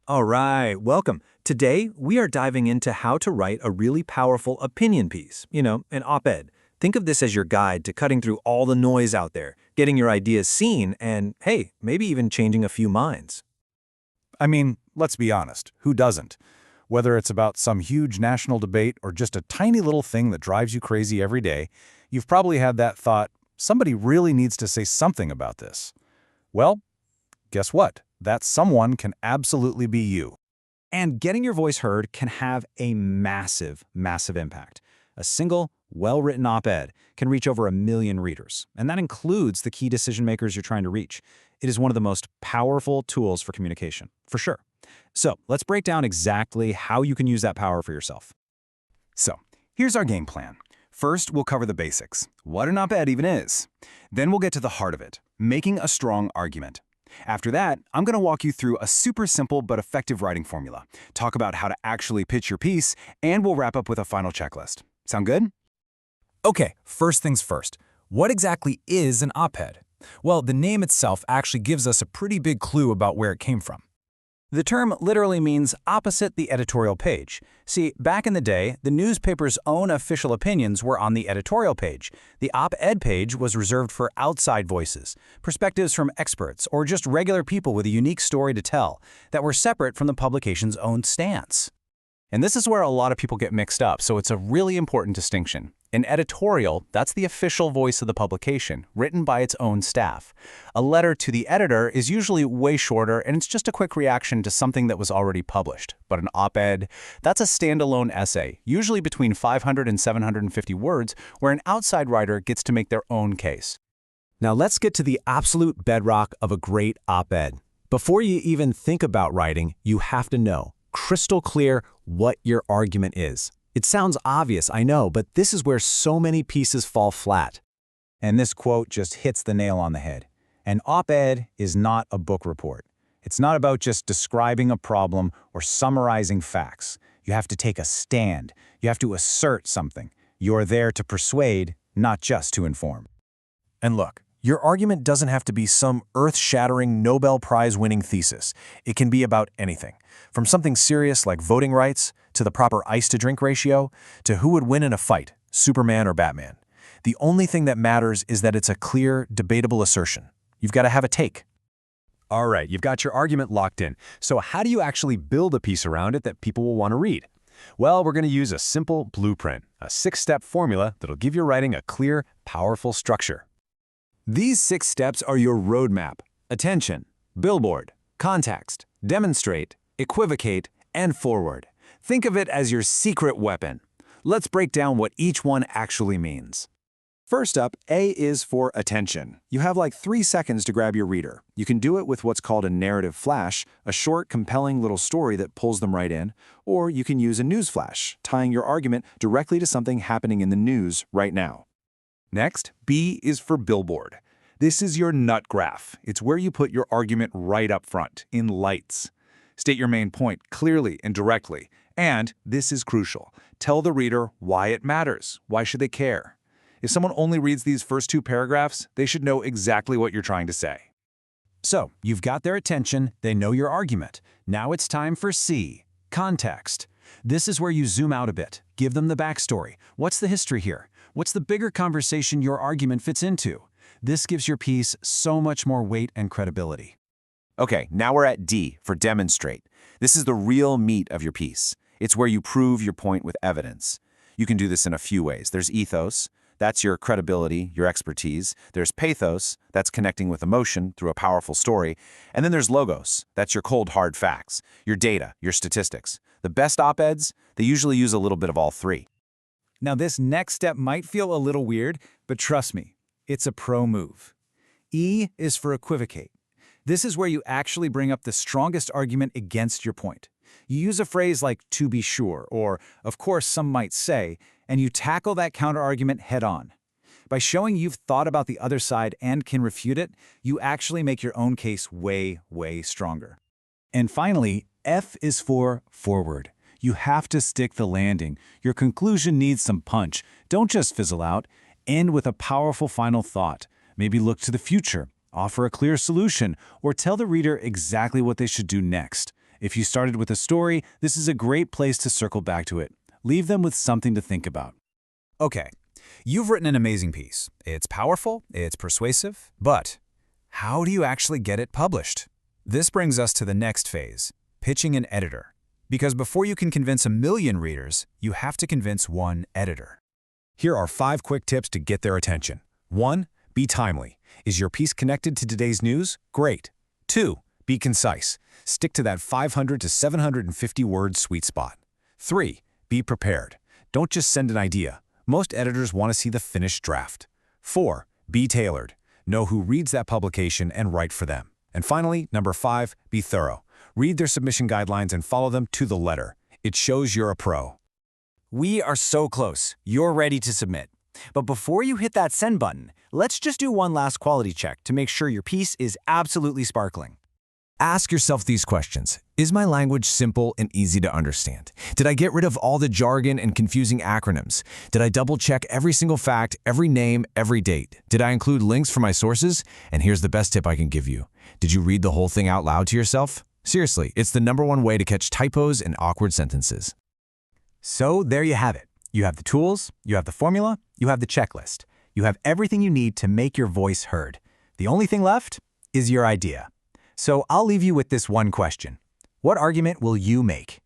All right, welcome. Today, we are diving into how to write a really powerful opinion piece, an op-ed. Think of this as your guide to cutting through all the noise out there, getting your ideas seen, and hey, maybe even changing a few minds. I mean, let's be honest, who doesn't? Whether it's about some huge national debate or just a tiny little thing that drives you crazy every day, you've probably had that thought, somebody really needs to say something about this. Well, guess what? That someone can absolutely be you. And getting your voice heard can have a massive, massive impact. A single, well-written op-ed can reach over 1 million readers, and that includes the key decision makers you're trying to reach. It is one of the most powerful tools for communication, for sure. So let's break down exactly how you can use that power for yourself. So, here's our game plan. First, we'll cover the basics, what an op-ed even is. Then we'll get to the heart of it, making a strong argument. After that, I'm going to walk you through a super simple but effective writing formula, talk about how to actually pitch your piece, and we'll wrap up with a final checklist. Sound good? Okay, first things first. What exactly is an op-ed? Well, the name itself actually gives us a pretty big clue about where it came from. The term literally means opposite the editorial page. See, back in the day, the newspaper's own official opinions were on the editorial page. The op-ed page was reserved for outside voices, perspectives from experts, or just regular people with a unique story to tell that were separate from the publication's own stance. And this is where a lot of people get mixed up, so it's a really important distinction. An editorial, that's the official voice of the publication, written by its own staff. A letter to the editor is usually way shorter, and it's just a quick reaction to something that was already published. But an op-ed, that's a standalone essay, usually between 500 and 750 words, where an outside writer gets to make their own case. Now let's get to the absolute bedrock of a great op-ed. Before you even think about writing, you have to know, crystal clear, what your argument is. It sounds obvious, I know, but this is where so many pieces fall flat. And this quote just hits the nail on the head. An op-ed is not a book report. It's not about just describing a problem or summarizing facts. You have to take a stand. You have to assert something. You're there to persuade, not just to inform. And look, your argument doesn't have to be some earth-shattering Nobel Prize-winning thesis. It can be about anything, from something serious like voting rights, to the proper ice-to-drink ratio, to who would win in a fight, Superman or Batman. The only thing that matters is that it's a clear, debatable assertion. You've got to have a take. All right, you've got your argument locked in. So how do you actually build a piece around it that people will want to read? Well, we're going to use a simple blueprint, a 6-step formula that'll give your writing a clear, powerful structure. These 6 steps are your roadmap: attention, billboard, context, demonstrate, equivocate, and forward. Think of it as your secret weapon. Let's break down what each one actually means. First up, A is for attention. You have like 3 seconds to grab your reader. You can do it with what's called a narrative flash, a short, compelling little story that pulls them right in, or you can use a news flash, tying your argument directly to something happening in the news right now. Next, B is for billboard. This is your nut graph. It's where you put your argument right up front, in lights. State your main point clearly and directly. And, this is crucial, tell the reader why it matters. Why should they care? If someone only reads these first 2 paragraphs, they should know exactly what you're trying to say. So, you've got their attention, they know your argument. Now it's time for C, context. This is where you zoom out a bit, give them the backstory. What's the history here? What's the bigger conversation your argument fits into? This gives your piece so much more weight and credibility. Okay, now we're at D, for demonstrate. This is the real meat of your piece. It's where you prove your point with evidence. You can do this in a few ways. There's ethos. That's your credibility, your expertise. There's pathos. That's connecting with emotion through a powerful story. And then there's logos. That's your cold, hard facts, your data, your statistics. The best op-eds, they usually use a little bit of all 3. Now this next step might feel a little weird, but trust me, it's a pro move. E is for equivocate. This is where you actually bring up the strongest argument against your point. You use a phrase like "to be sure" or "of course some might say," and you tackle that counterargument head-on. By showing you've thought about the other side and can refute it, you actually make your own case way, way stronger. And finally, F is for forward. You have to stick the landing. Your conclusion needs some punch. Don't just fizzle out. End with a powerful final thought. Maybe look to the future, offer a clear solution, or tell the reader exactly what they should do next. If you started with a story, this is a great place to circle back to it. Leave them with something to think about. Okay, you've written an amazing piece. It's powerful, it's persuasive, but how do you actually get it published? This brings us to the next phase, pitching an editor. Because before you can convince 1 million readers, you have to convince one editor. Here are 5 quick tips to get their attention. 1. Be timely. Is your piece connected to today's news? Great. 2. Be concise. Stick to that 500 to 750 word sweet spot. 3. Be prepared. Don't just send an idea. Most editors want to see the finished draft. 4. Be tailored. Know who reads that publication and write for them. And finally, number 5, be thorough. Read their submission guidelines and follow them to the letter. It shows you're a pro. We are so close. You're ready to submit. But before you hit that send button, let's just do one last quality check to make sure your piece is absolutely sparkling. Ask yourself these questions. Is my language simple and easy to understand? Did I get rid of all the jargon and confusing acronyms? Did I double-check every single fact, every name, every date? Did I include links for my sources? And here's the best tip I can give you. Did you read the whole thing out loud to yourself? Seriously, it's the #1 way to catch typos and awkward sentences. So there you have it. You have the tools, you have the formula, you have the checklist. You have everything you need to make your voice heard. The only thing left is your idea. So I'll leave you with this one question. What argument will you make?